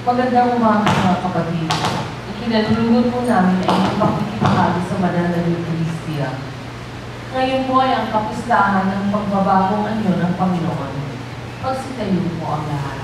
Magandang umaga mga kapatid. Ikinalulunod po namin ay ang pakikipahagi sa banal na Eucharistia. Ngayon po ay ang kapistahan ng pagbabagong anyo ng Panginoon. Pagsitayo po ang lahat.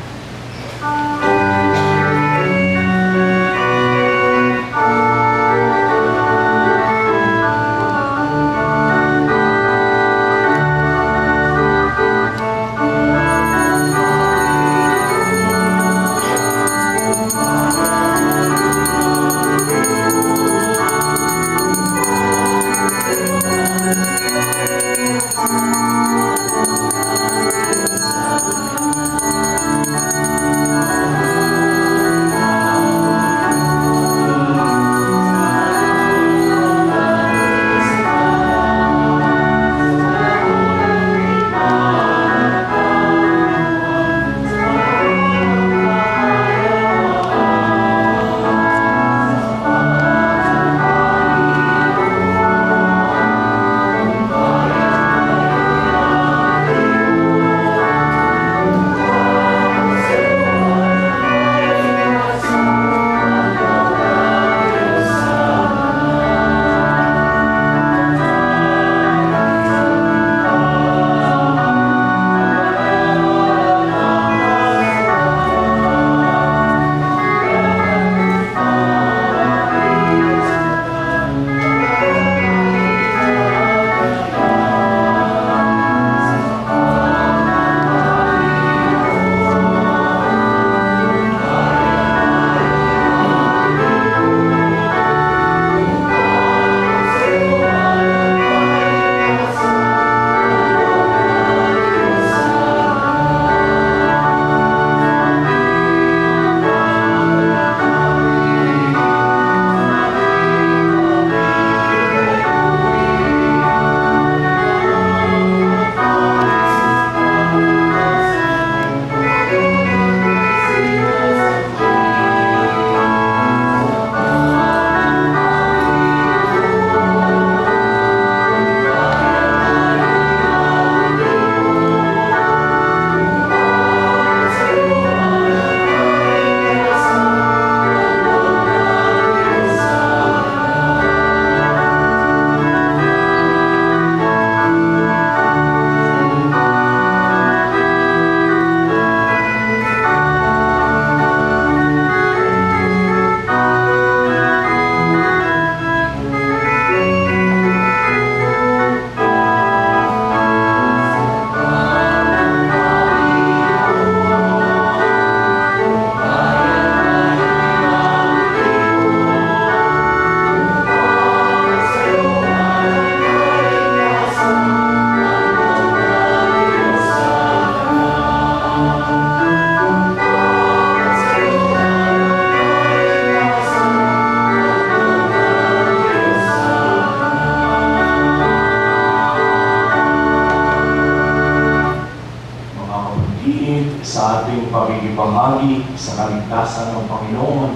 Sa ating pagkikipamagi sa kaligtasan ng Panginoon,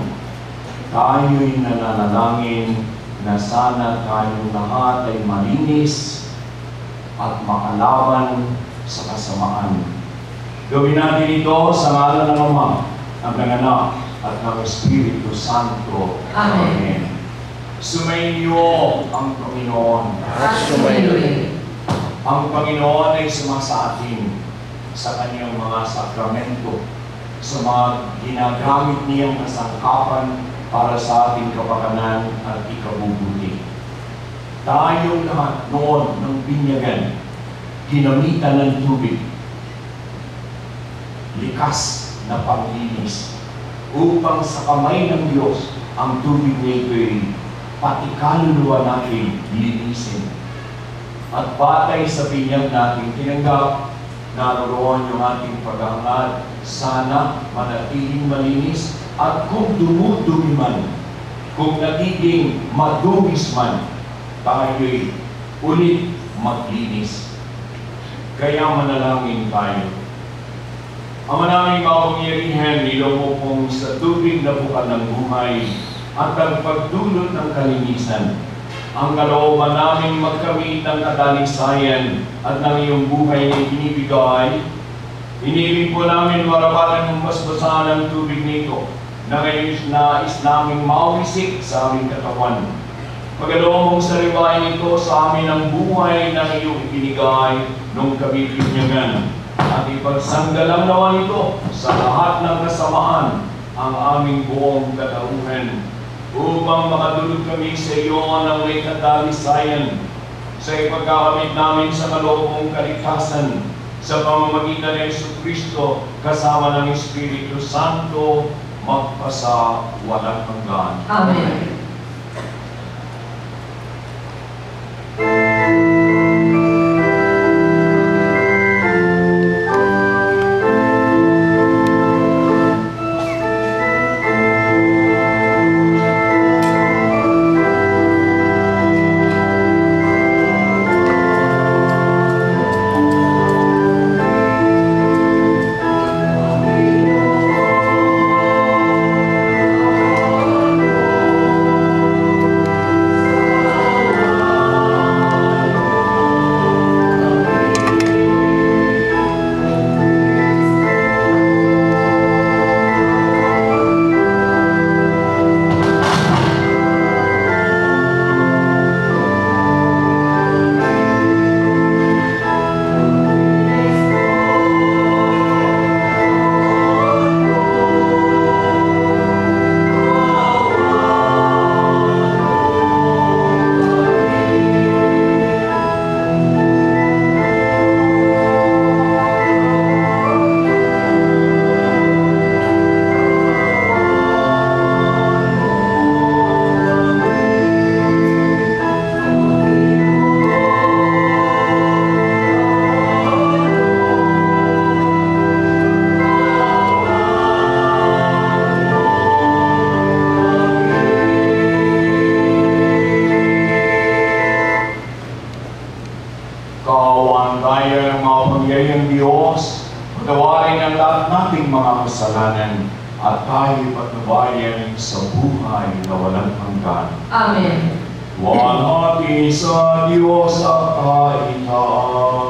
tayo'y nananalangin na sana tayong lahat ay malinis at makalaban sa kasamaan. Gawin natin ito sa ngalan ng Ama, ng Anak, at ng Espiritu Santo. Amen. Sumainyo ang Panginoon. At sumainyo. Ang Panginoon ay sumasa atin sa kanyang mga sakramento, sa mga ginagamit niyang kasangkapan para sa ating kapakanan at ikabubuti. Tayong lahat noon ng binyagan, ginamitan ng tubig, likas na panglinis, upang sa kamay ng Diyos ang tubig na ito'y pati kaluluwa natin linisin. At batay sa binyag natin tinanggap, naroon yung ating paghangad, sana manatiling malinis, at kung dumudumi man, kung nagiging madungis man, tayo'y ulit maglinis. Kaya manalangin tayo. Ama naming makapangyarihan, nilaw mo pong sa tubig na bukan ng buhay at ang pagdulot ng kalinisan. Ang kalooban namin magkamit ng kadalisayan at ng iyong buhay na ibinibigay, iniibig po namin marapatan ng basbasahan ng tubig nito na ngayon nais naming mawisik sa aming katawan. Pagkaloob mong sariwain ito sa amin ang buhay na iyong ibinigay nung kami pinyagan. At ipagsanggalang naman ito sa lahat ng kasamaan ang aming buong katauhan upang makadulog kami sa iyo ng may kadalisayan sa ipagkakamit namin sa kaloob mong kaligtasan sa pamamagitan ng Jesucristo kasama ng Espiritu Santo magpasa walang hanggan. Amen. Kaawaan tayo ng mga pangyayang Diyos, patawarin ang lahat nating mga kasalanan at tayo patnubayan sa buhay na walang hanggan. Amen. Walhati sa Diyos at kaitaasan.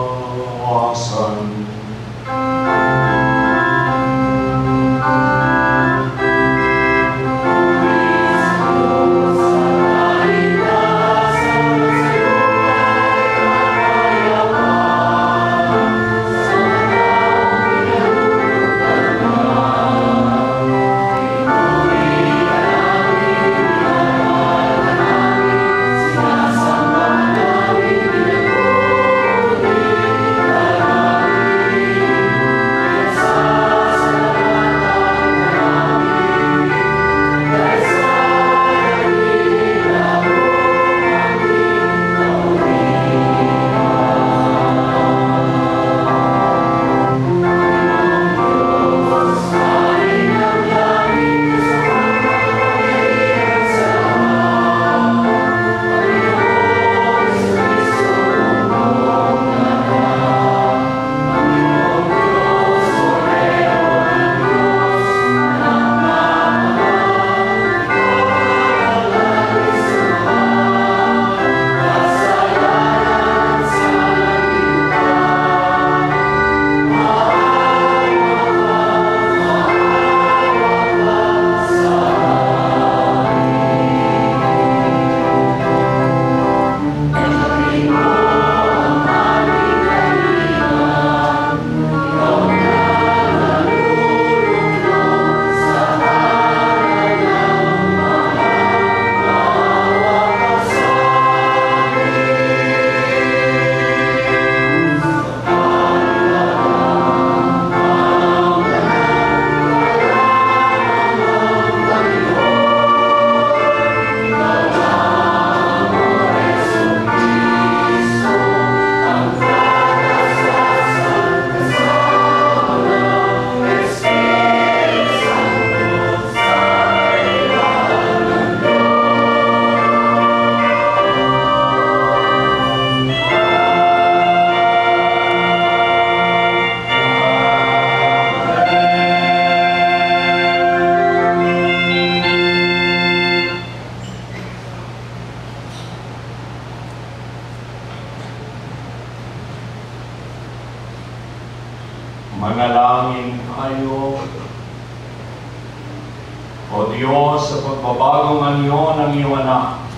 O Diyos, sa pagbabagong anyo ng iyong anak,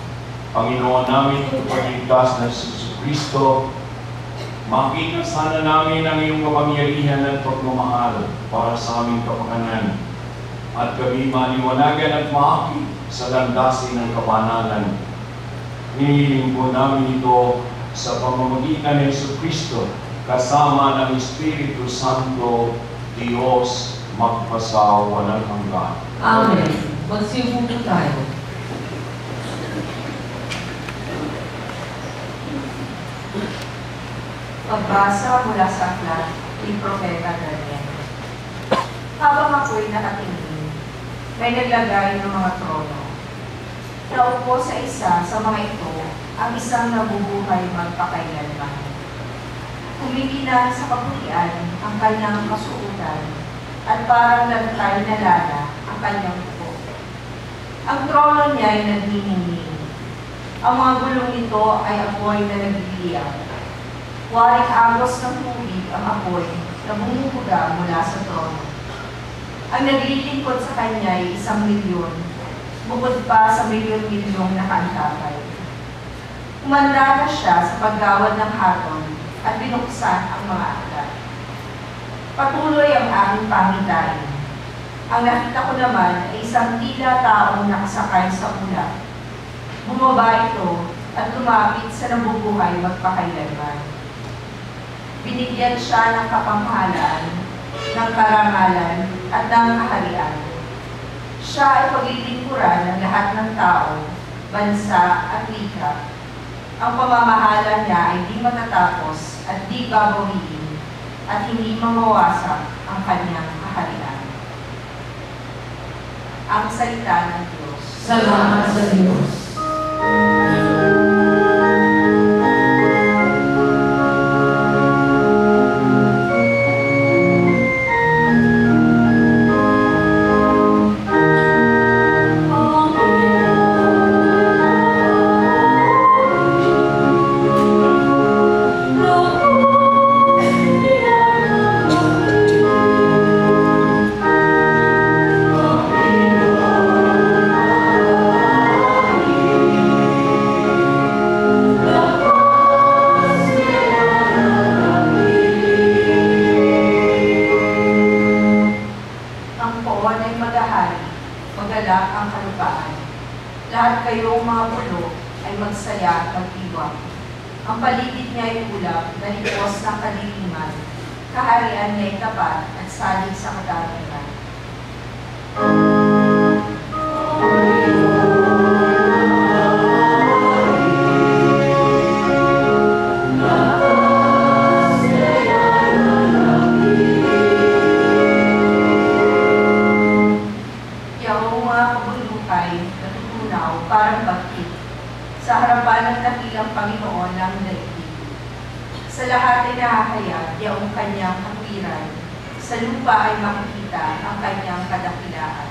Panginoon namin at pagligtas ng Jesucristo, makita sana namin ang iyong kapangyarihan at pagmamahal para sa aming kapakanan at kami maliwanagan at maakit sa landasin ng kabanalan. Hinihiling po namin ito sa pamamagitan ng Jesucristo kasama ng Espiritu Santo, Diyos, magpasawalang hanggan. Amen. Magsiupo po tayo. Pagbasa mula sa aklat ni Propeta Daniel. Habang ako'y nakatingin, may naglagay ng mga trono. Naupo sa isa sa mga ito ang isang nabubuhay magpakailanman. Kumikinan sa kaputian ang kanyang kasuotan at parang lantay na lana ang kanyang upo. Ang trono niya ay nagniningning. Ang mga gulong nito ay apoy na nagliliyab. Waring agos ng tubig ang apoy na bumubuga mula sa trono. Ang naglilingkod sa kanya ay 1,000,000, bukod pa sa milyon-milyong nakaantabay. Umanda na siya sa paggawad ng hatol at binuksan ang mga aklat. Patuloy ang aking pangitain. Ang nakita ko naman ay isang tila taong nakasakay sa ulap. Bumaba ito at lumapit sa nabubuhay magpakailanman. Binigyan siya ng kapamahalaan, ng karangalan at ng kaharian. Siya ay paglilingkuran ng lahat ng tao, bansa at wika. Ang pamamahala niya ay di matatapos at di babawiin at hindi mawawasak ang kanyang kaharian. Ang salita ng Diyos. Salamat sa Diyos. Lahat kayong mga pulo ay magsaya at magdiwang. Ang paligid niya ay ulap na lipos ng kadiliman. Kaharian niya ay tapat at salig sa kadahilan. Parang bakit sa harapan ng dakilang Panginoon ng daigdig. Sa lahat ay nahahayag yaong kanyang katwiran. Sa lupa ay makikita ang kanyang kadakilaan.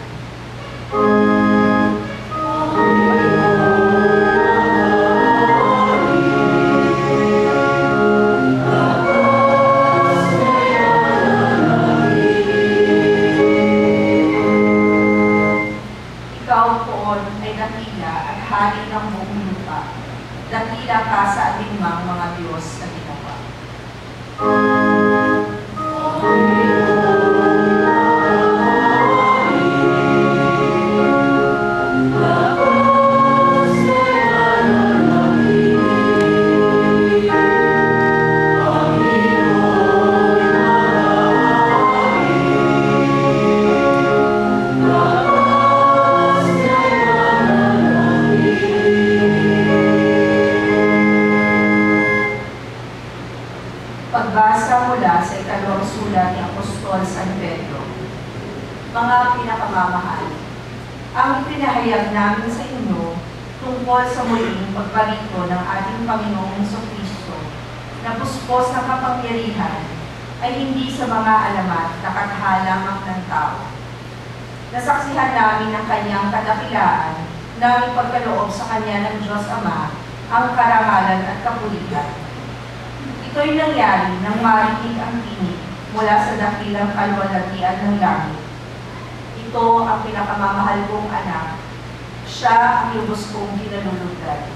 Hari ng buong lupa, dakila ka sa alinmang mga Diyos na ginawa. Pagbasa mula sa ikalawang sulat ni Apostol San Pedro. Mga pinakamamahal, ang ipinahayag namin sa inyo tungkol sa muling pagbarito ng ating Panginoong Jesucristo na puspos ng kapangyarihan ay hindi sa mga alamat na katahalamang ng tao. Nasaksihan namin ang kanyang kadakilaan na ipagkaloob sa kanya ng Diyos Ama ang karangalan at kapulitan. Ito'y nangyari nang marinig ang tinig mula sa dakilang kalwalhatian ng langit. ito ang pinakamamahal kong anak, siya ang lubos kong kinalulugdan.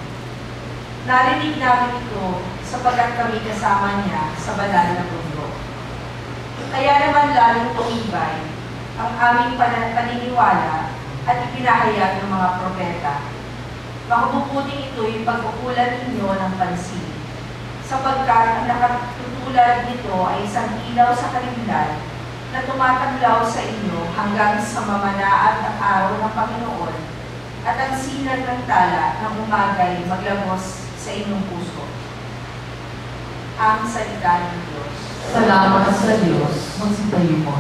Narinig namin ito sapagkat kami kasama niya sa banal na mundo. Kaya naman lalong tumibay ang aming paniniwala at ipinahayag ng mga propeta. Makabubuting ito'y pagkukulan ninyo ng pansin, sapagkat ang nakatutulad nito ay isang ilaw sa kalimlan na tumataglaw sa inyo hanggang sa mamanaat ang araw ng Panginoon at ang sinag ng tala ng umagay maglabos sa inyong puso. Ang salita ng Diyos. Salamat sa Diyos. Magsitayo po.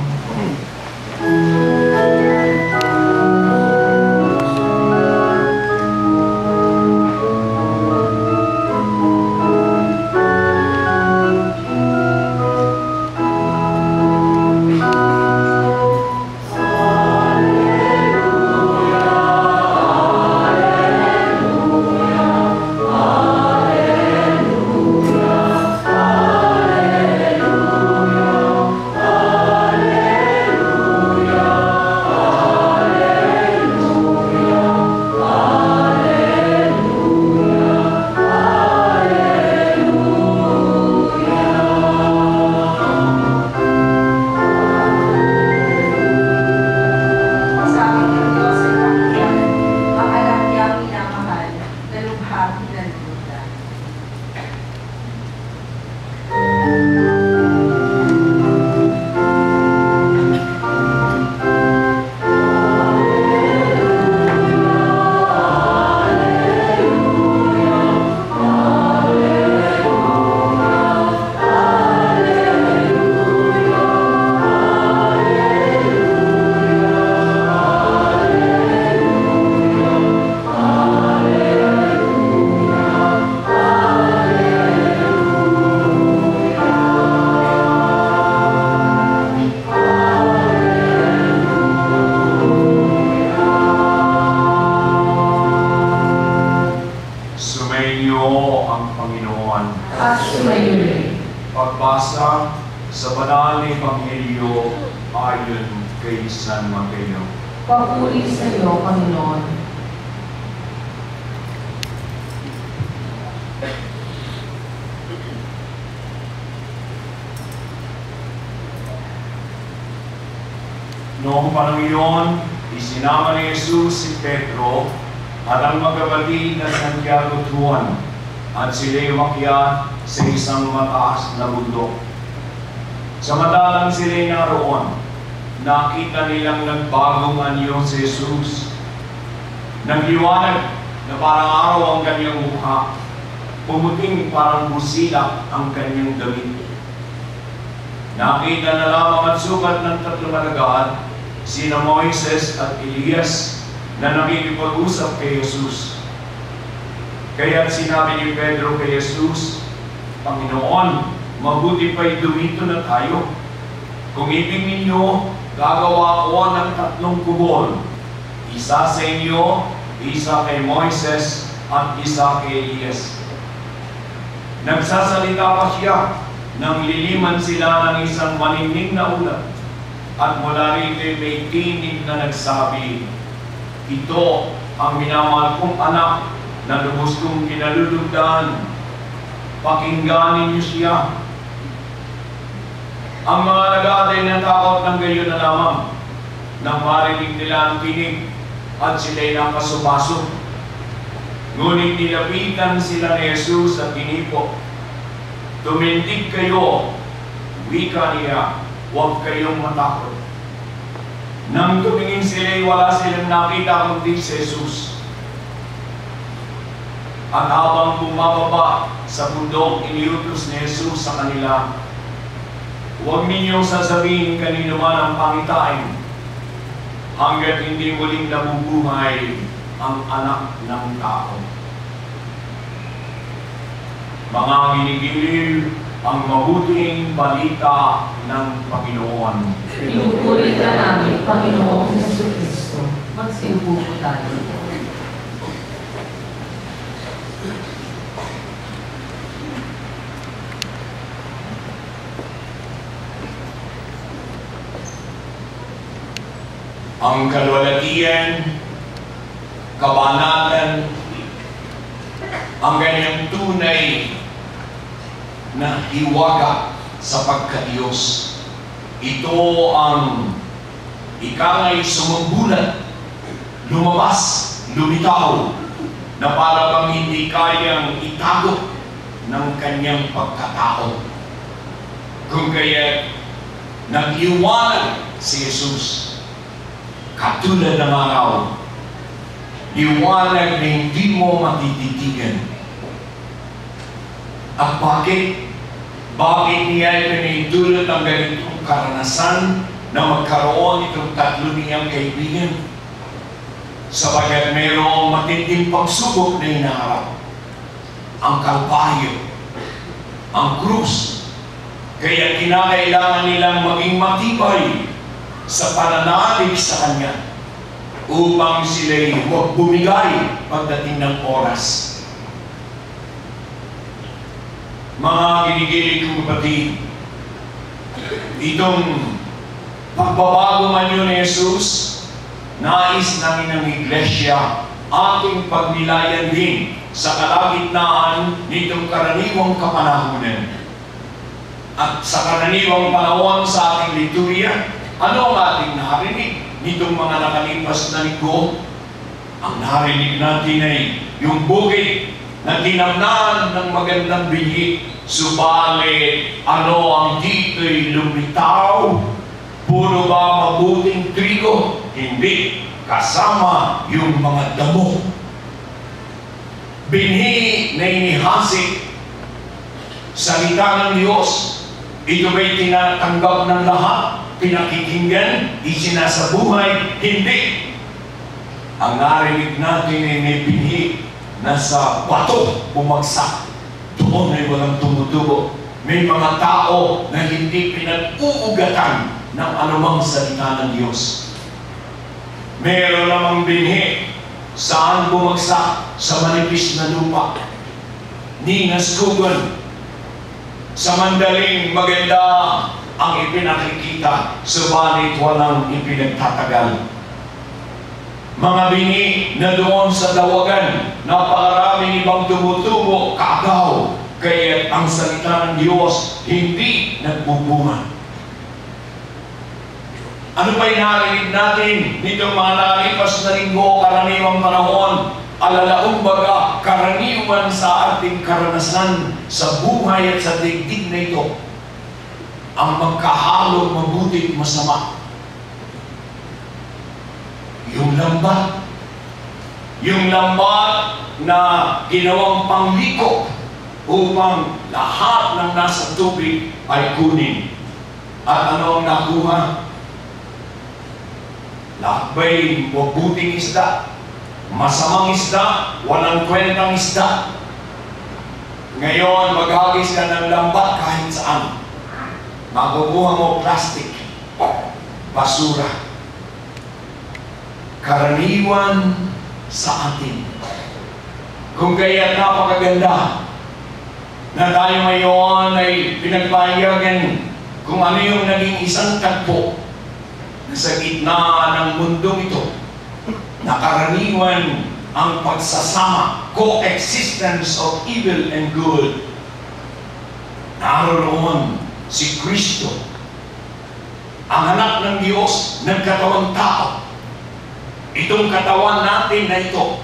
Pagbasa sa banal na Ebanghelyo ayon kay San Mateo. Papuri sa iyo, Panginoon. Noong panahon iyon, isinama ni Jesus si Pedro at ang magkapatid na Santiago at Juan at sila'y umakyat sa isang mataas na bundok. Samantalang sila'y naroon, nakita nilang nagbagong anyo si Jesus. Nagliwanag na parang araw ang kanyang mukha, pumuting parang busilak ang kanyang damit. Nakita na lamang at sukat ng tatlong alagad, sina Moises at Elias, na nakikipag-usap kay Jesus. Kaya't sinabi ni Pedro kay Jesus, Panginoon, mabuti pa'y dumito na tayo. Kung ibig ninyo, gagawa ko ng tatlong kubol. Isa sa inyo, isa kay Moises, at isa kay Elias. Nagsasalita pa siya nang liliman sila ng isang maningning na ulat. At mula rito may tinig na nagsabi, ito ang minamahal kong anak na lubos kong kinalulugdan. Pakingganin niyo siya. Ang mga alagad ay natakot ng gayon na lamang nang marinig nila ang tinig at sila'y nakasupasok. Ngunit nilapitan sila ni Jesus at tinipo. Tumindig kayo, wika niya, huwag kayong matakot. Nang tumingin sila'y wala silang nakita kundi si Jesus. At habang bumababa sa bundok, iniutos ni Jesus sa kanila, huwag ninyong sasabihin kanino man ang pangitain hanggat hindi muling nabubuhay ang anak ng tao. Mga ginigiliw ang mabuting balita ng Panginoon. Pinupuri ka namin, Panginoong Jesucristo. Magsiupo po tayo. ang kalwalatian, kabanatan, ang kanyang tunay na hiwaga sa pagka-Diyos. Ito ang ikangay sumambulat, lumabas, lumitaw, na para bang hindi kayang itago ng kanyang pagkatao. Kung kaya nag-iwanag si Jesus, katulad ng araw, liwanag na hindi mo matititigan. At bakit? Bakit niya ipinahintulot ang ganitong karanasan na magkaroon itong tatlo niyang kaibigan? Sabagat mayroong matinding pagsubok na hinaharap. Ang kalbaryo, ang krus. Kaya kinakailangan nilang maging matibay sa pananalig sa Kanya upang sila'y huwag bumigay pagdating ng oras. Mga kinikilig kong kapatid, itong pagbabago man yun ni Jesus, nais namin ng Iglesia ating pagnilayan din sa kalagitnaan nitong karaniwang kapanahunan. At sa karaniwang panahon sa ating liturya, ano ang ating narinig nitong mga nakalipas na linggo? Ang narinig natin ay yung bukid na tinamnan ng magandang binhi, subalit ano ang dito'y lumitaw? Puro ba mabuting trigo? Hindi. Kasama yung mga damo. Binhi na inihasik. Salita ng Diyos. Ito ba'y tinatanggap ng lahat? Pinakikinggan? Isinasabuhay? Hindi. Ang narinig natin ay may binhi na sa bato bumagsak. Doon ay walang tumutubo. May mga tao na hindi pinag-uugatan ng anumang salita ng Diyos. Meron namang binhi saan bumagsak sa manipis na lupa. Ningaskugan. Sa mandaling maganda ang ipinakikita, subalit walang ipinagtatagal. Mga binhi na doon sa dawagan, napakaraming ibang tumutubo, kaagaw, kaya ang salita ng Diyos hindi nagbubunga. Ano ba'y narinig natin nitong mga nalipas na linggo, karaniwang panahon? Alalaong baga, karaniwan sa ating karanasan sa buhay at sa daigdig na ito, ang magkahalong mabuti at masama. Yung lambat na ginawang pangliko upang lahat ng nasa tubig ay kunin. At ano ang nakuha? Lahat ba'y mabuting isda? Masamang isda, walang kwentang isda. Ngayon, maghagis ka ng lambat kahit saan. Makukuha mo plastic, basura. Karaniwan sa atin. Kung kaya napakaganda na tayo ngayon ay pinagpahiyagan kung ano yung naging isang tagpo na sa gitna ng mundong ito, na karaniwan ang pagsasama, coexistence of evil and good. Naroon si Kristo, ang anak ng Diyos, nagkatawang tao. Itong katawan natin na ito,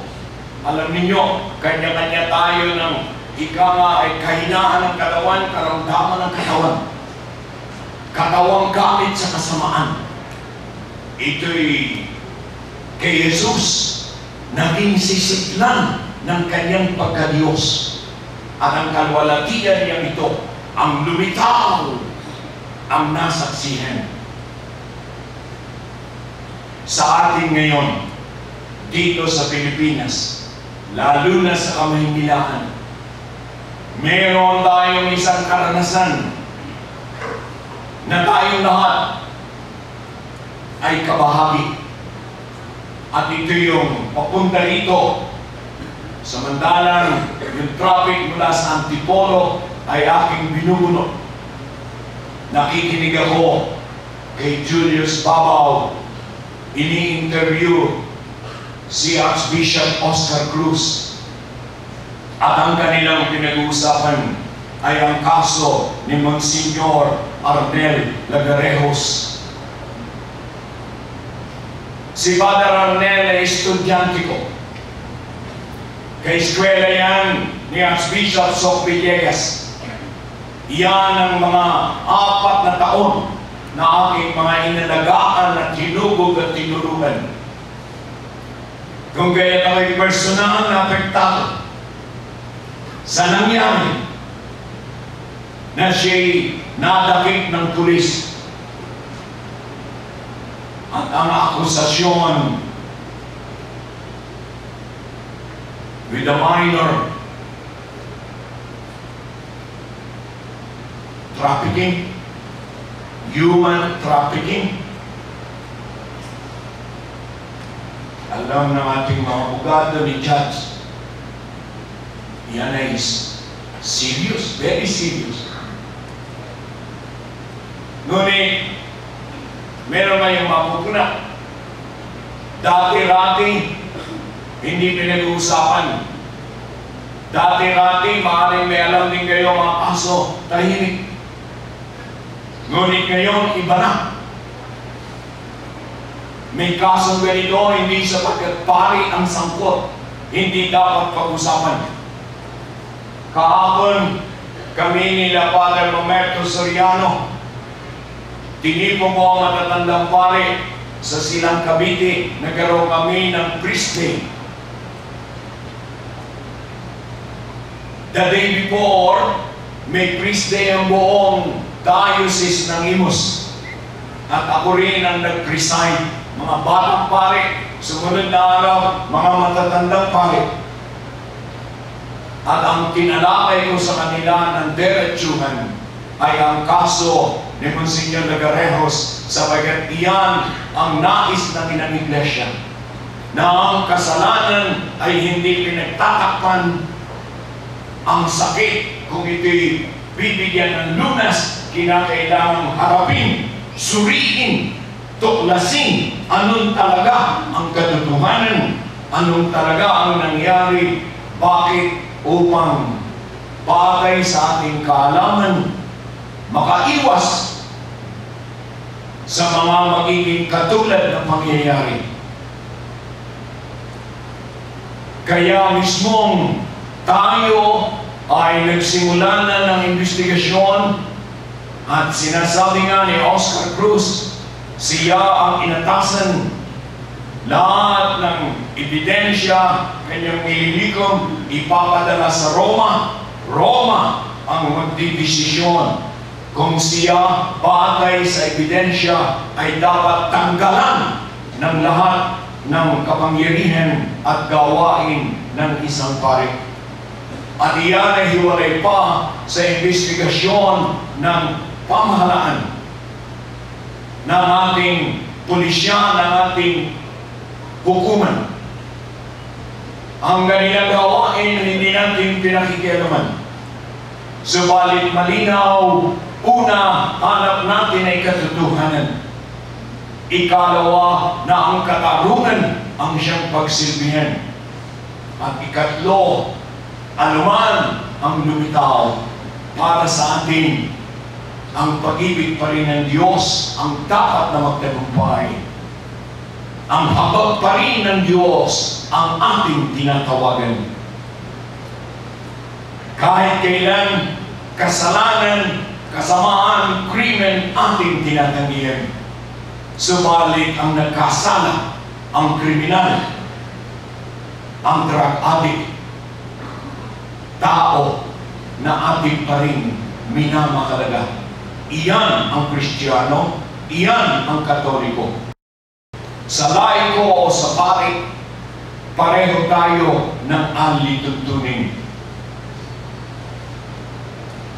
alam ninyo, kanya-kanya tayo ng ika nga ay kahinaan ng katawan, karamdaman ng katawan. Katawang gamit sa kasamaan. Ito'y kay Jesus, naging sisiklan ng kanyang pagka-Diyos. At ang kalwalatian niya ito, ang lumitaw, ang nasaksihan. Sa atin ngayon, dito sa Pilipinas, lalo na sa Kamaynilaan, meron tayong isang karanasan na tayong lahat ay kabahagi. At ito yung papunta rito. Samantalang yung traffic mula sa Antipolo ay aking binubuno. Nakikinig ako kay Julius Babaw ini-interview si Archbishop Oscar Cruz. At ang kanilang pinag-uusapan ay ang kaso ni Monsignor Arnel Lagarejos. Si Father Arnel ay estudyante ko. Ka-eskwela yan ni Archbishop Soc Villegas. Yan ang mga 4 na taon na aking mga inalagaan at hinubog at tinurugan. Kung kaya ako'y personal na apektado sa nangyari na siya'y nadakip ng pulis at ang akusasyon with a minor trafficking, human trafficking. Alam ng ating mga abogado ni Judge, yan ay serious, very serious. Ngunit, meron kayong mapupuna. Dati-rati, hindi pinag-uusapan. Dati-rati, maaaring may alam din kayo mga kaso, tahimik. Ngunit ngayon, iba na. May kasong ganito, hindi sapagkat pari ang sangkot. Hindi dapat pag-usapan. Kahapon, kami nila Father Roberto Soriano, tinipo ko ang matatandang pari sa Silang Cavite. Nagkaroon kami ng priest day. The day before, may priest day ang buong diocese ng Imus. At ako rin ang nag-preside. Mga batang pari, sumunod na araw, mga matatandang pari. At ang tinalakay ko sa kanila ng diretsuhan ay ang kaso ni Monsignor Lagarejos sapagkat iyan ang nais ng inang iglesia na ang kasalanan ay hindi pinagtatakpan. Ang sakit, kung ito'y bibigyan ng lunas, kinakailangang harapin, suriin, tuklasin anong talaga ang katotohanan, anong talaga ang nangyari, bakit, upang batay sa ating kaalaman, makaiwas sa mga magiging katulad ng pangyayari. Kaya mismong tayo ay nagsimula na ng investigasyon at sinasabi nga ni Oscar Cruz, siya ang inatasan lahat ng ebidensya, kanyang nililikom, ipapadala sa Roma. Roma ang magdidesisyon kung siya batay sa ebidensya ay dapat tanggalan ng lahat ng kapangyarihan at gawain ng isang pari. At iyan ay hiwalay pa sa investigasyon ng pamahalaan ng ating pulisya, ng ating hukuman. Ang kanilang gawain hindi natin pinakikialaman. Subalit malinaw, una, hanap natin ay katotohanan. Ikalawa, na ang katarungan ang siyang pagsilbihan. At ikatlo, anuman ang lumitaw para sa atin, ang pag-ibig pa rin ng Diyos ang dapat na magtagumpay. Ang habag pa rin ng Diyos ang ating tinatawagan. Kahit kailan kasalanan, kasamaan, krimen ating tinatanggihan. Subalit ang nagkasala, ang kriminal, ang drug addict, tao na ating pa rin minamahalaga. Iyan ang Kristiyano, iyan ang Katoliko. Sa laiko o sa pari, pareho tayo ng alituntunin.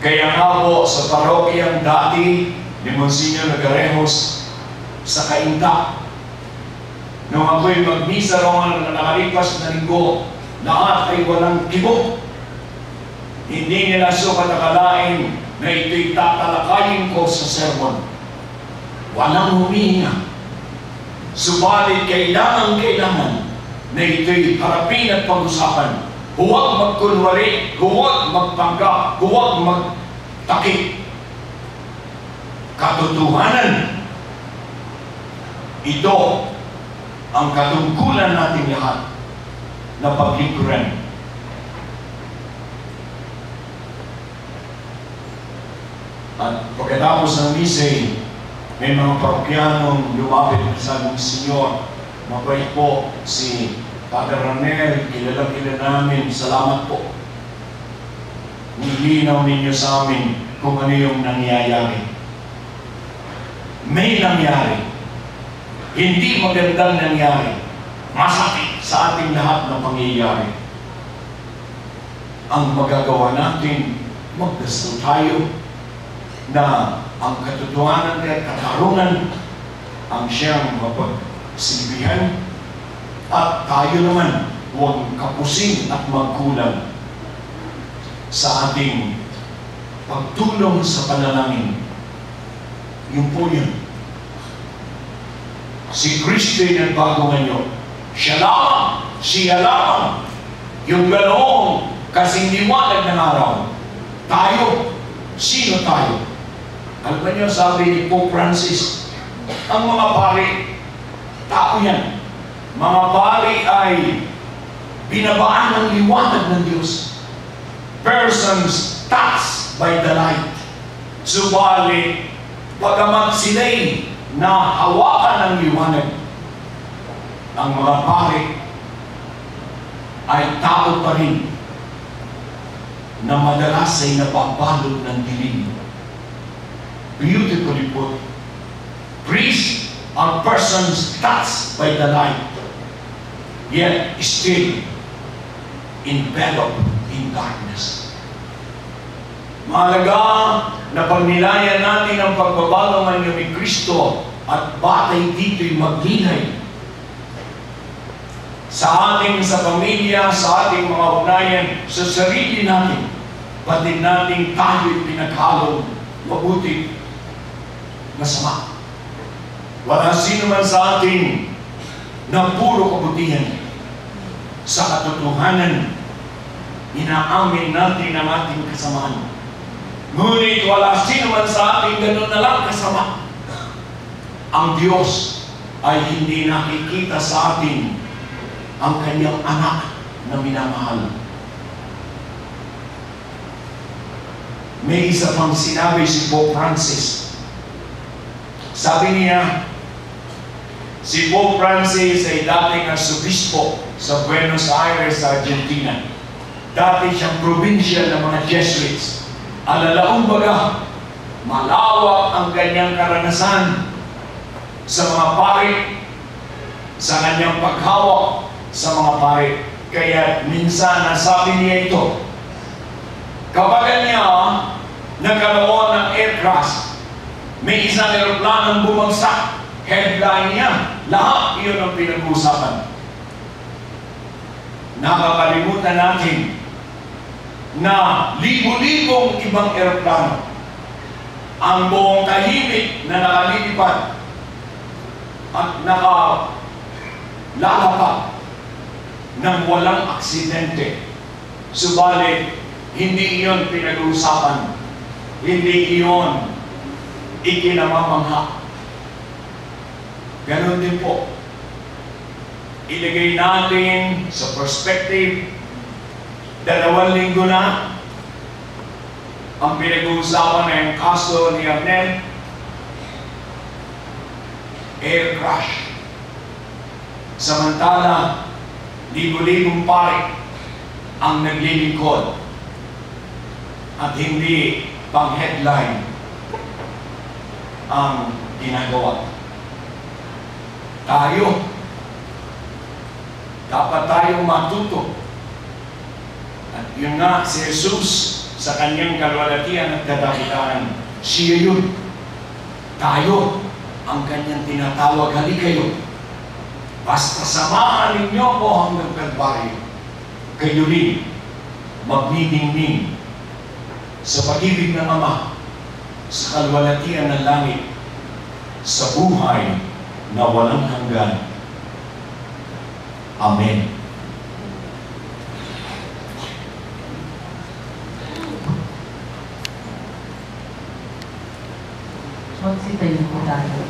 Kaya nga po sa parokyang dati ni Monsignor Lagarejos sa Cainta, nung ako'y magmisa roon na nakalipas na linggo, lahat ay walang kibo. Hindi nila sukat akalain na ito'y tatalakayin ko sa sermon. Walang humihinga. Subalit kailangan na ito'y harapin at pag-usapan. Huwag magkunwari, huwag magpanggap, huwag magtakip. Katotohanan, ito ang katungkulan natin lahat na paglingkuran. At pagkatapos ng misay, may mga parokyanong lumapit sa aming Senyor. Mabait po si Father Ranel, kilala namin. Salamat po. Nilinaw ninyo sa amin kung ano yung nangyayari. May nangyari. Hindi magandang nangyari. Masakit sa ating lahat ng pangyayari. Ang magagawa natin, magdasal tayo na ang katotohanan at katarungan ang siyang mapagsilbihan at tayo naman huwag kapusin at magkulang sa ating pagtulong sa panalangin. Yun po yun. Si Kristo'y nagbago ngayon. Siya lamang yung ganoong kasing liwanag ng araw. Tayo, sino tayo? Alam ba niyo, sabi ni Pope Francis, ang mga pari, tao yan. Mga pari ay binabaan ng liwanag ng Diyos. Persons touched by the light. Subalit, bagamat sila'y nahawakan ng liwanag, ang mga pari ay tao pa rin na madalas ay napabalot ng dilim. Beautifully put. Priests are persons touched by the light, yet still enveloped in darkness. Mahalaga na pagnilayan natin ang pagbabago ng ni Kristo at batay dito'y maglilay sa pamilya, sa ating mga ugnayan, sa sarili natin, pati natin tayo'y pinaghalong mabuti, masama. Wala sino man sa atin na puro kabutihan. Sa katotohanan, inaamin natin ang ating kasamaan. Ngunit wala sino man sa atin ganun na lang kasama. Ang Diyos ay hindi nakikita sa atin ang kanyang anak na minamahal. May isa pang sinabi si Pope Francis. Sabi niya, si Pope Francis ay dating asobispo sa Buenos Aires, Argentina. Dati siyang probinsya ng mga Jesuits. Alalaong baga, malawak ang kanyang karanasan sa mga pari, sa kanyang paghawak sa mga pari. Kaya minsan nasabi niya ito, kapag niya nagkaroon ng air crash, may isang aeroplanong bumagsak, headline niya, lahat iyon ang pinag-uusapan. Nakakalimutan natin na libo-libong ibang aeroplano ang buong tahimik na nakalilipad at nakalalapag ng walang aksidente. Subalit, hindi iyon pinag-uusapan. Hindi iyon ikinamamangha. Ganon din po. Ilagay natin sa perspective, 2 linggo na ang pinag-uusapan na yung kaso ni Abner, air crash. Samantala, libo-libong pari ang naglilingkod at hindi pang headline ang ginagawa. Dapat tayong matuto. At yun nga, si Jesus sa kanyang kalwalatian at kadakitaan, siya yun. Tayo ang kanyang tinatawag, hali kayo. Basta samahan ninyo ko hanggang Kalbaryo. Kayo rin magniningning sa pag-ibig ng Ama, sa kalwalatian ng langit, sa buhay na walang hanggan. Amen. Magsitayo po tayo.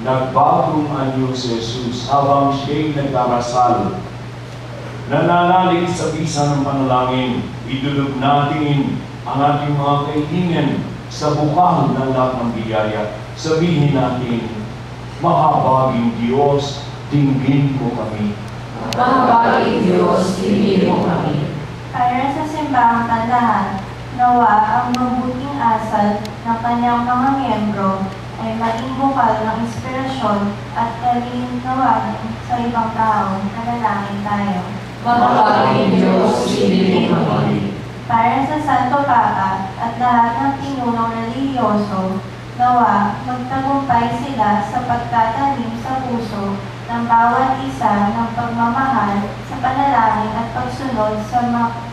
Nagbagong anyo si Jesus habang siya'y nagdarasal. Nananalig sa bisa ng panalangin, idulog natin ang ating mga kailangan sa bukal ng lahat ng biyaya. Sabihin natin, mahabaging Diyos, dinggin mo kami. Mahabaging Diyos, dinggin mo kami. Para sa simbahang tandahan, nawa ang mabuting asal ng kanyang mga miyembro ay maging bukal ng inspirasyon at kalinawagan sa ibang tao. Nanalangin tayo. Mahabaging Diyos, dinggin mo kami. Para sa Santo Papa at lahat ng pinunong relihiyoso, nawa magtagumpay sila sa pagtatanim sa puso ng bawat isa ng pagmamahal sa panalangin at pagsunod sa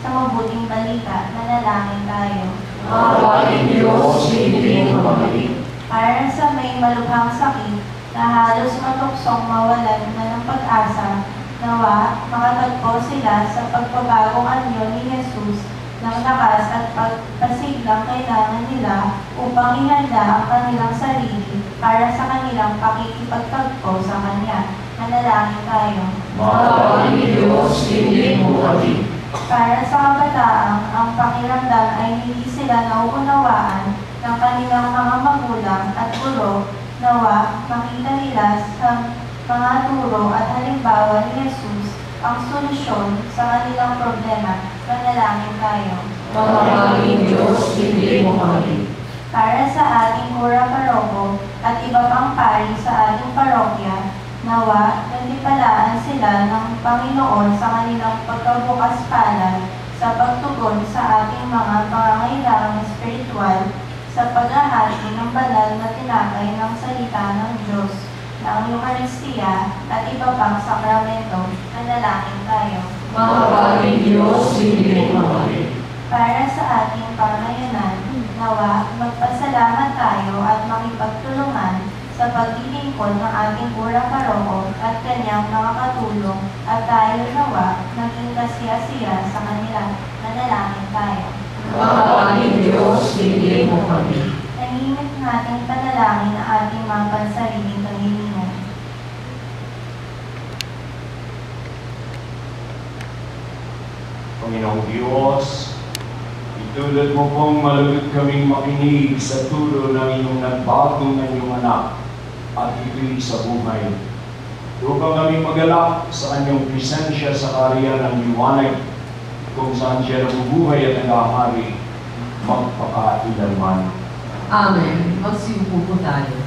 mabuting balita. Nanalangin tayo. Mahabaging Diyos, dinggin mo kami. Para sa may malubhang sakit na halos matuksong mawalan na ng pag-asa, nawa makatagpo sila sa pagbabagong anyo ni Jesus ng lakas at pagpasiglang kailangan nila upang ihanda ang kanilang sarili para sa kanilang pakikipagtagpo sa Kanya. Manalangin tayo. Mahabaging Diyos, dinggin mo kami. Para sa kabataang ang pakiramdam ay hindi sila nauunawaan ng kanilang mga magulang at guro, nawa makita nila sa mga turo at halimbawa ni Jesus ang solusyon sa kanilang problema. Manalangin tayo. Mahabaging Diyos, dinggin mo kami. Para sa ating kura paroko at iba pang pari sa ating parokya, nawa nandipalaan sila ng Panginoon sa kanilang pagkabukas palad sa pagtugon sa ating mga pangangailangang espiritual sa paghahati ng banal na tinapay ng salita ng Diyos, ng Eucharistia at iba pang sakramento. Nanalangin tayo. Mahabaging Diyos, piliin mo kami. Para sa ating pamayanan, nawa magpasalamat tayo at makipagtulungan sa paglilingkod ng ating kurang paroko at kanyang mga katulong at tayo nawa naging kasiya-siya sa kanila. Manalangin tayo. Mahabaging Diyos, piliin mo kami. Nahimik nating panalangin ang ating mga pansariling Panginoon. Panginoong Diyos, itulad mo pong malugod kaming makinig sa turo ng iyong nagbagong ng iyong anak at ito'y sa buhay. Upang kami magalak sa kanyang presensya sa karya ng liwanag kung saan siya nabubuhay at nagahari magpakailanman. Amen. Magsiupo po tayo.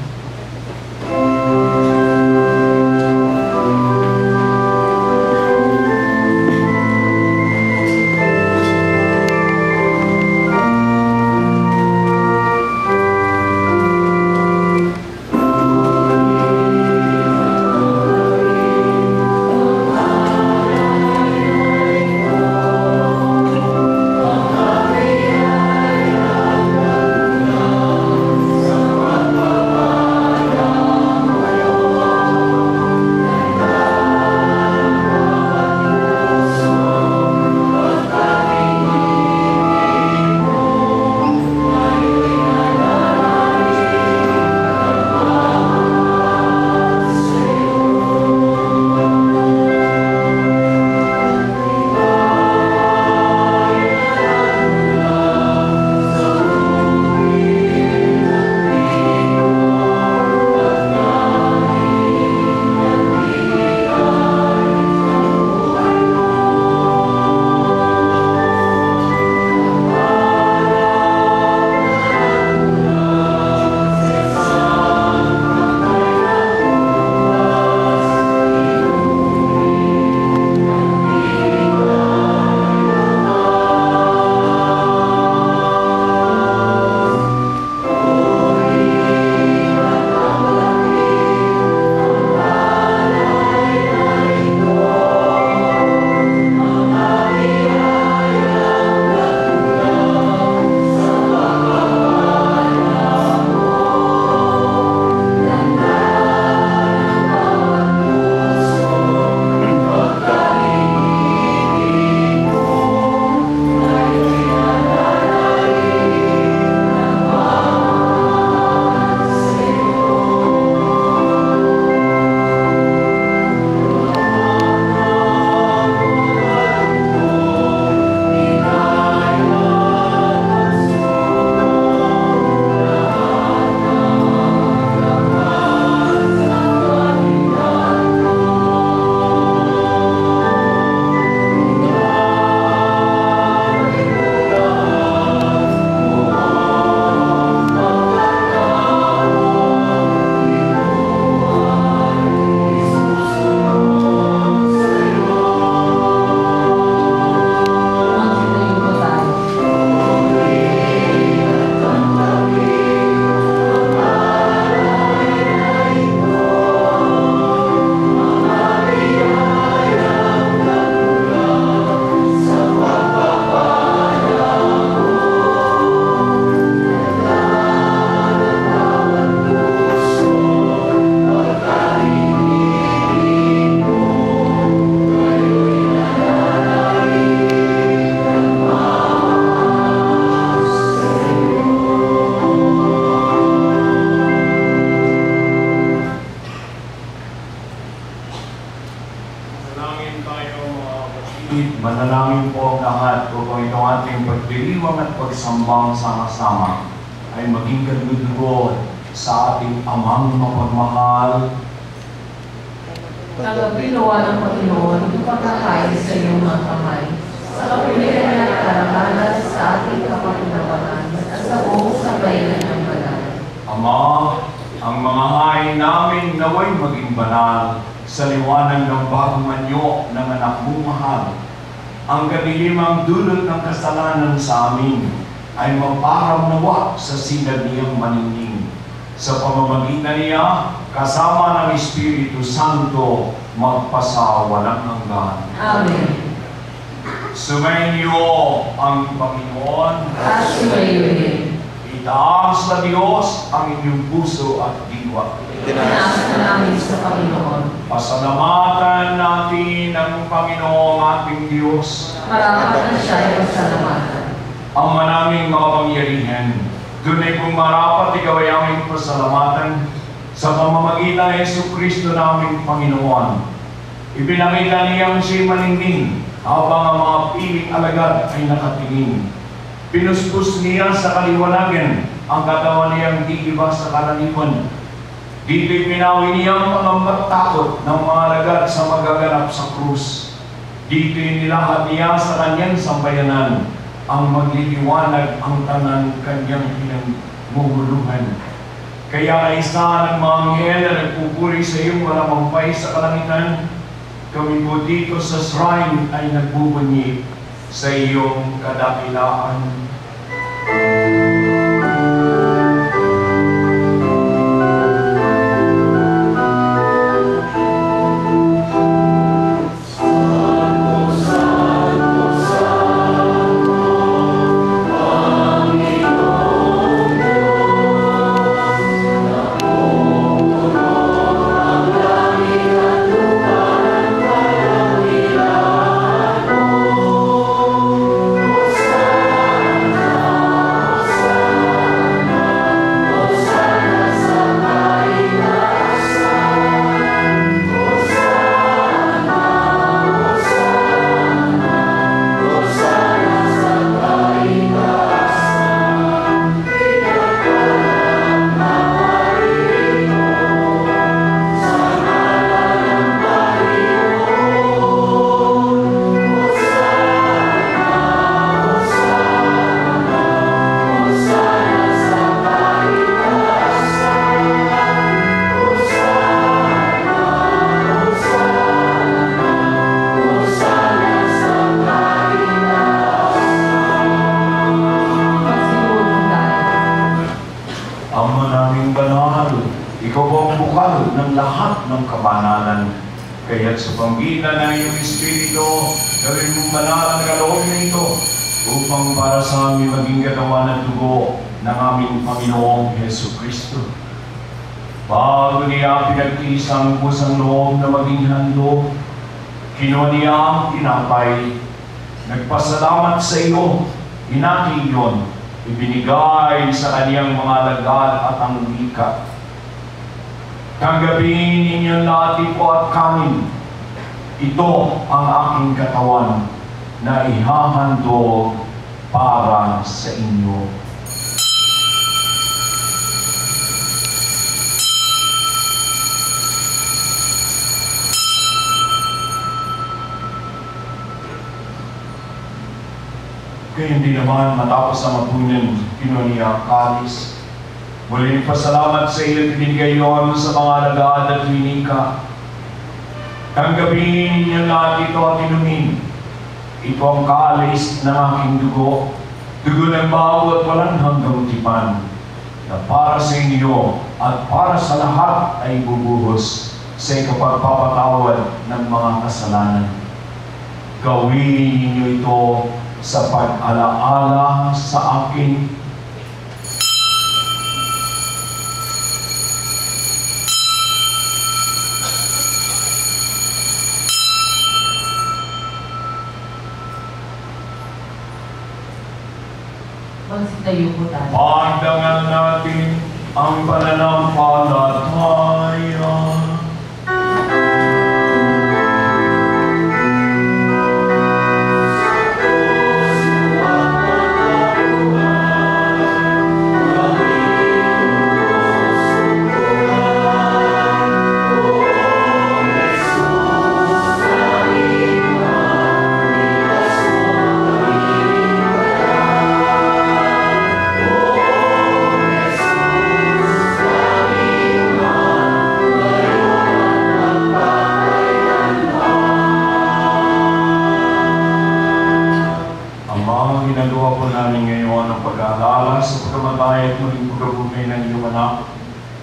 Manalangin po ang lahat upang itong ating pagdiriwang at pagsambang sama-sama ay maging kalugod sa ating amang mapagmahal. Tagapinawa ng Panginoon, ipagkakain sa iyong mga kamay, sa kapilihan niya at karamanas sa ating kapakinabangan at sa buong sabayan ng banal. Ama, ang mga hain namin naway maging banal sa liwanag ng bagong anyo ng anak mong mahal. Ang kadilimang dulot ng kasalanan sa amin ay maparam nawa sa sinag niyang maningning. Sa pamamagitan niya, kasama ng Espiritu Santo, magpasawalang hanggan. Amen. Sumainyo ang Panginoon. At sumayo din. Itaas sa Diyos ang inyong puso at diwa. Tinaas na namin sa Panginoon. Pasalamatan natin ang Panginoong ating Diyos. Marapat na siya ay pasalamatan. Ang manaming makapangyarihan, tunay kong marapat ikaw ay aming pasalamatan sa pamamagitan ng Jesucristo naming Panginoon. Ipinakita niyang siya'y maningning habang ang mga piling alagad ay nakatingin. Pinuspos niya sa kaliwanagan ang katawan niyang di iba sa karaniwan. Dito'y pinawi niyang mga takot ng mga alagad sa magaganap sa krus. Dito'y nilahat niya sa kanyang sambayanan ang magliliwanag ang tanan kanyang pinagmumuluhan. Kaya isa ng mga anghel na nagpupuri sa iyong malamampay sa kalangitan, kami po dito sa shrine ay nagbubunyi sa iyong kadakilaan. Kaya't sa pamgitan ng iyong Espiritu, gawin mong banal ang kaloob nito upang para sa amin maging katawan at dugo ng aming Panginoong Jesucristo. Bago niya pinagtiis ang kusang loob na maging handog, kinuha niya ang tinapay, nagpasalamat sa iyo, hinati iyon, ibinigay sa kaniyang mga alagad at ang wika. Tanggapin ninyo lahat ito at kanin. Ito ang aking katawan na ihahandog para sa inyo. Kaya hindi naman matapos ang mapunan, kinuha niya ang kalis. Muling pasalamat sa iyo at binigay yon sa mga alagad at winika. Tanggapin ninyo lahat ito at inumin. Ito ang kalis ng aking dugo, dugo ng bago at walang hanggang tipan, na para sa inyo at para sa lahat ay bubuhos sa ikapagpapatawad ng mga kasalanan. Gawin ninyo ito sa pag-alaala sa akin. Magsitayo po tayo. Pagdangal natin ang pananampalataya.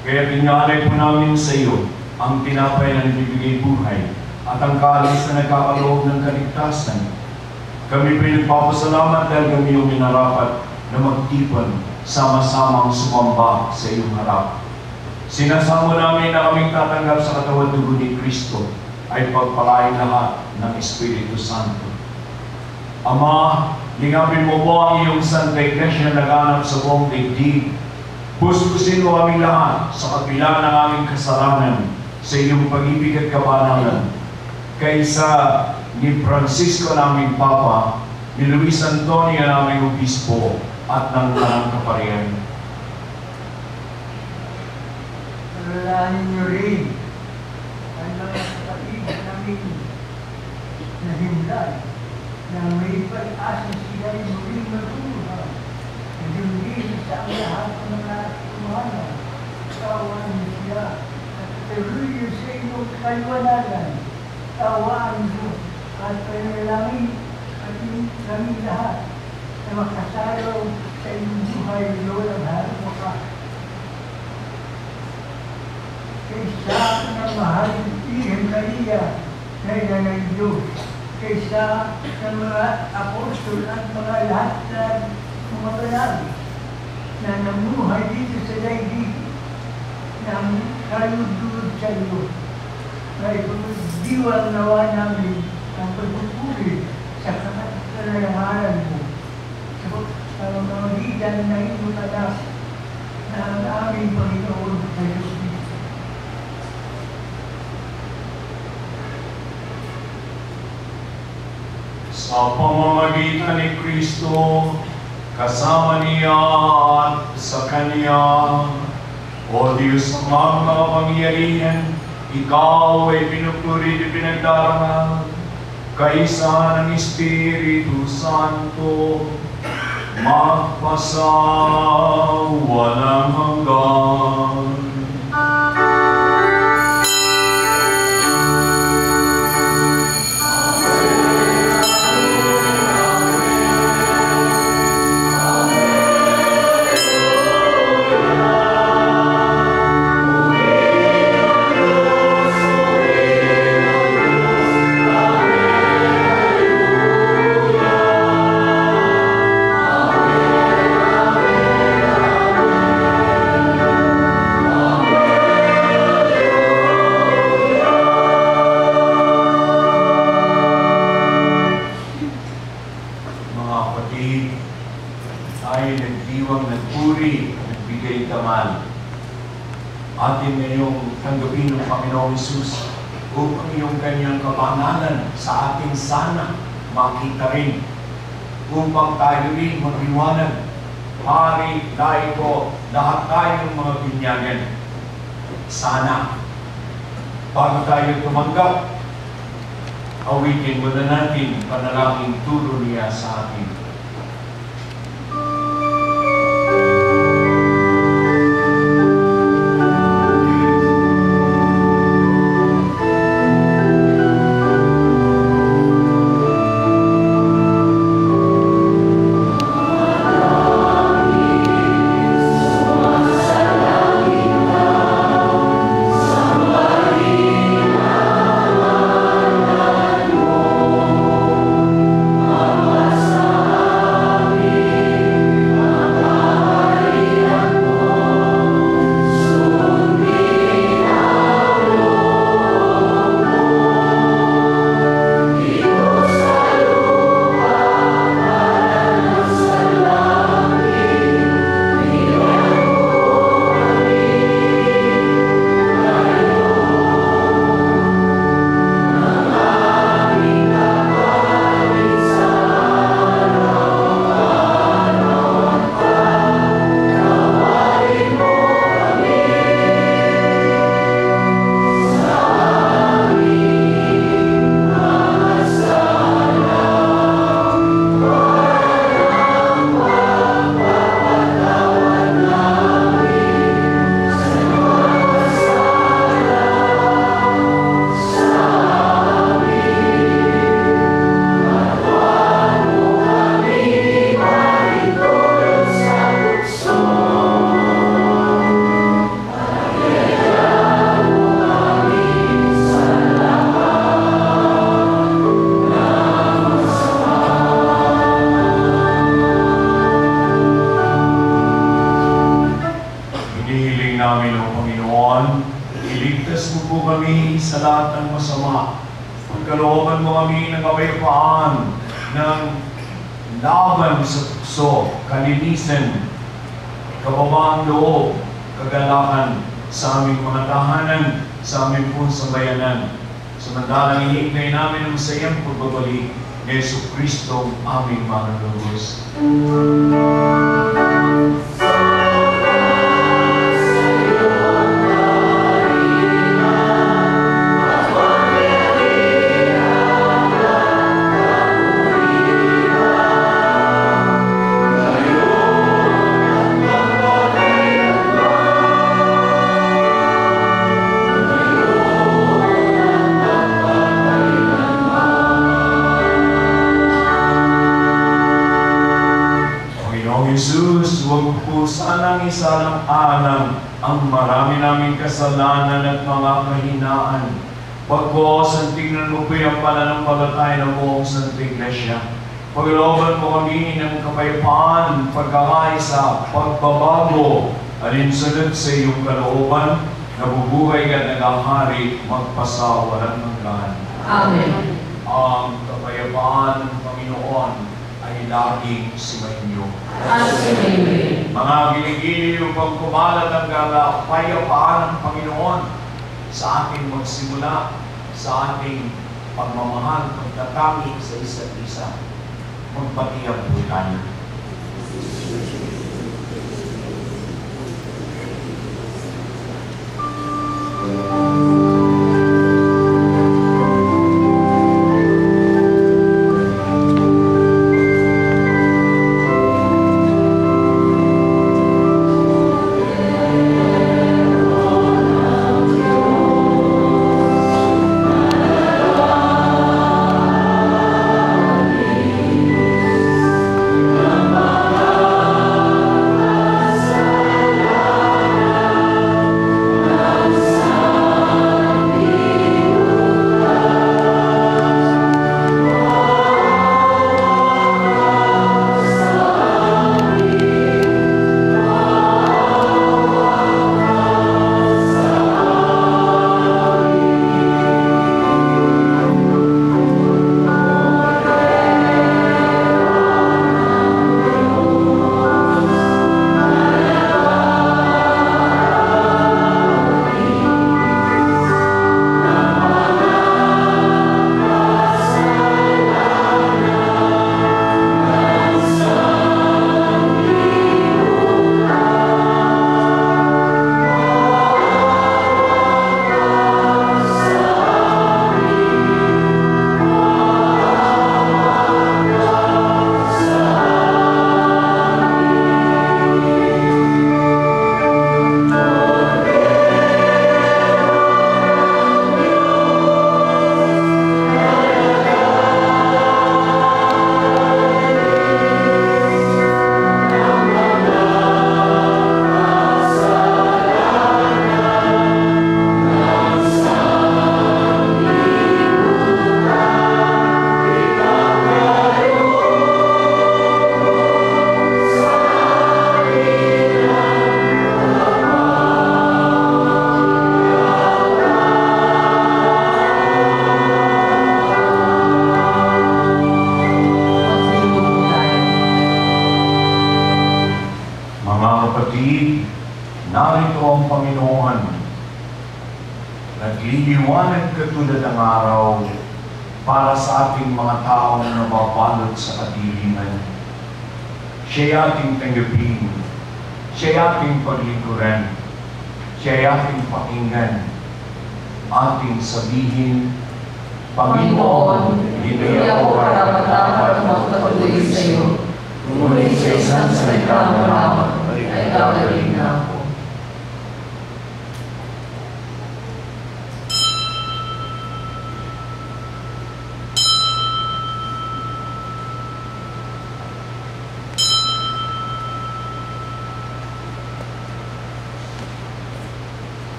Kaya tinalay po namin sa iyo ang tinapay na nagbibigay buhay at ang kalis na nagkakaloob ng kaligtasan. Kami pinagpapasalamat dahil kami yung minarapat na magtipon, sama-samang sumamba sa iyong harap. Sinasamo namin na kaming tatanggap sa katawan dugo ni Kristo ay pagpalain lahat ng Espiritu Santo. Ama, lingapin mo po ang iyong Santa Iglesia na naganap sa buong daigdig. Puspusin mo kami lahat sa kabila ng aming kasalanan sa iyong pag-ibig at kabanalan. Kaysa ni Francisco naming Papa, ni Luis Antonio naming Obispo, at ng Tanang Kaparian. Alalahanin niyo rin ang mga kapatid namin na himlay na may pag-asa sila ay muling matulungan. Naging sa ang lahat ng mga umanan. Tawaan niyo sila at tuloy sa inyong kaliwanagan. Tawaan niyo at panalangin at kami lahat na makasalaw sa inyong buhay walang harap. Kaysa ng mahaling Ihim Maria na ina ng Diyos, kaysa ng mga apostol at mga lahat na mga banal na namuhay dito sa daigdig ng kaludulod sa iyo. Ay pagdiwang nawa namin ang pagpupuli sa kalayahanan mo. Sa pamamagitan ng iyong anak na ang aming Panginoon sa Diyos. Sa pamamagitan ni Kristo, kasama niya at sa Kanya, O Diyos ng mga kapangyarihan, Ikaw ay pinupuri at pinagdarangal, kaisa ng Espiritu Santo, magpasa walang hanggan. Atin ngayong tanggapin ng Panginoong Hesus upang iyong kanyang kabanalan sa ating sana makita rin, upang tayo rin magliwanag. Hari, laiko, lahat tayong mga binyagan. Sana, bago tayo tumanggap, awitin muna natin panalangin turo niya sa atin. Sa sumpo kami sa lahat ng masama. Pagkalooban mo kami ng kapayapaan, ng laban sa puso, kalinisan, kababaan loob, kagalakan sa aming mga tahanan, sa aming punsang bayanan. Samantalang ihintay namin ang masayang pagbabalik ni Jesucristo, aming manunubos. Jesus, huwag po sanang isalang-alang ang marami naming kasalanan at mga kahinaan. Pagkos, ang tingnan mo po yung pananampalataya ng buong Santa Iglesia. Paglooban mo kami ng kapayapaan, pagkakaisa, pagbabago, alinsunod sa iyong kalooban, nabubuhay ka nagahari, magpasawalan ng lahat. Amen. Ang kapayapaan ng Panginoon ay laging sumainyo. Amen. Mga ginigili upang kumalat ang kapayapaan ng Panginoon sa ating magsimula, sa ating pagmamahal, pagtatangi sa isa't isa. Magpatiyag po tayo. narito ang Panginoon. Nagliliwanag katulad ng araw para sa ating mga taong nababalot sa kadiliman. Siya'y ating tanggapin, siya'y ating paglingkuran, siya'y ating pakinggan, ating sabihin, Panginoon, hindi ako karapat-dapat magpatuloy sa iyo. Ngunit sa isang salita mo lamang ay gagaling na ako.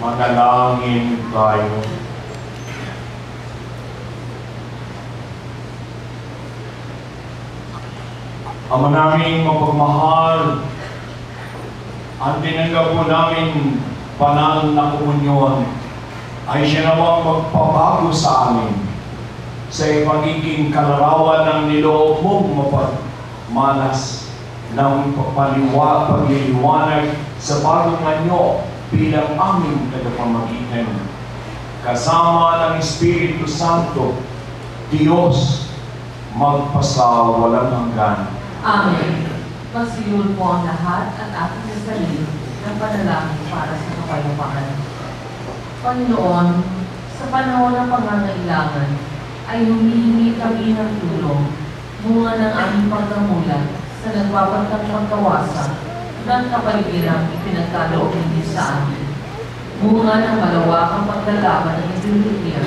Manalangin tayo. Ama naming mapagmahal, ang tinanggap po namin banal na komunyon ay siya namang magpabago sa amin sa pagiging kalarawan ng niloob mong mapagmalas ng pagliliwanag sa bagong anyo bilang aming tagapamagitan. Kasama ng Espiritu Santo, Diyos, magpasawalang hanggan. Amen. Magsiyon po ang lahat at ating sarili ng panalangin para sa kapayapaan. Panginoon, sa panahon ng pangangailangan, ay humihingi kami ng tulong, bunga ng aming pagkamulat sa nagbabantang pagkawasa ng kapaligiran ipinagkaloob ninyo sa amin. Bunga ng malawakang paglalaban ng ideolohiya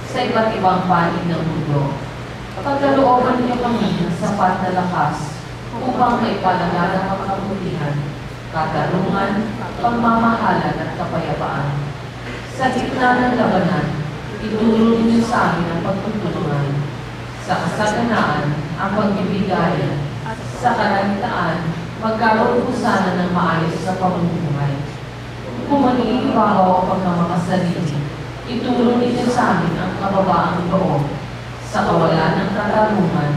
sa iba't ibang panig ng mundo. Pagkalooban niyo kami ng sapat na lakas upang maipalagan ang makabutihan, katarungan, pagmamahalan at kapayapaan. Sa gitna ng labanan, ituro ninyo sa amin ang pagtutulungan, sa kasaganaan ang pagbibigayan, sa kalangitaan magkaroon po sana ng maayos sa pamumuhay. Kung maniibabaw ang pagkamakasarili, ituro ninyo sa amin ang kababaang loob, sa kawalan ng katarungan,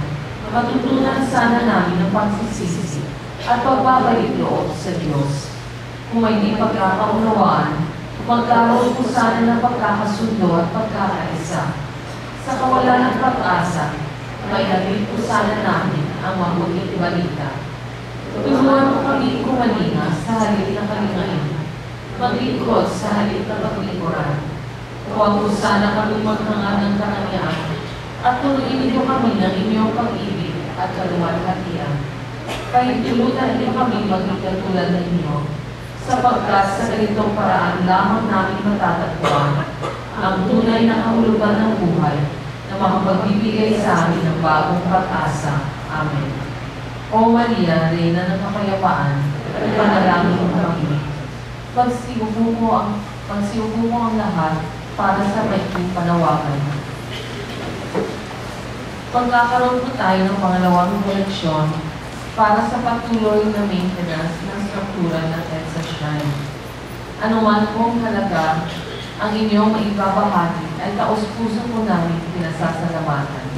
matutunan sana namin ang pagsisisi at pagbabalik loob sa Diyos. Kung may di pagkakaunawaan, magkaroon po sana ng pagkakasundo at pagkakaisa. Sa kawalan ng pag-asa, may hatid po sana namin ang mabuting balita. Turuan mo kami kumalinga sa halip na kalingain, maglingkod sa halip na paglingkuran. Huwag po sana kami maghangad ng karangyaan, at turuin niyo kami ng inyong pag-ibig at kaluwalhatian. Pahintulutan niyo kami maging katulad ng inyo, sapagkat sa ganitong paraan lamang namin matatagpuan ang tunay na kahulugan ng buhay na makapagbibigay sa amin ng bagong pag-asa. Amen. O Maria, Reyna ng Kapayapaan, ipanalangin mo kami. Pagsiubo mo ang lahat para sa maiking panawagan. Pagkakaroon po tayo ng pangalawang koleksyon para sa patuloy na maintenance ng struktura ng EDSA Shrine. Anuman pong halaga ang inyong maibabahagi ay taos-puso po namin pinasasalamatan.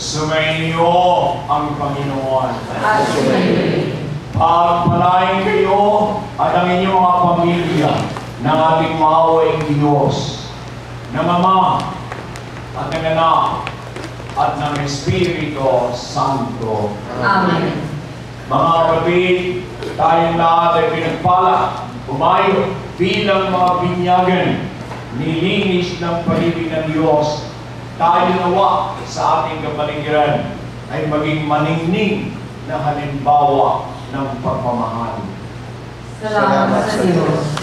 Sumainyo ang Panginoon. At sumainyo. Pagpalain kayo at ang inyong mga pamilya ng ating maawaing Diyos, ng Ama at ng Anak at ng Espiritu Santo. Amen. Mga kapatid, tayong lahat ay pinagpala, umayo bilang mga binyagan, nilinis ng pag-ibig ng Diyos. Tayo nawa sa ating kapaligiran ay maging maningning na halimbawa ng pagmamahal. Salamat sa Diyos.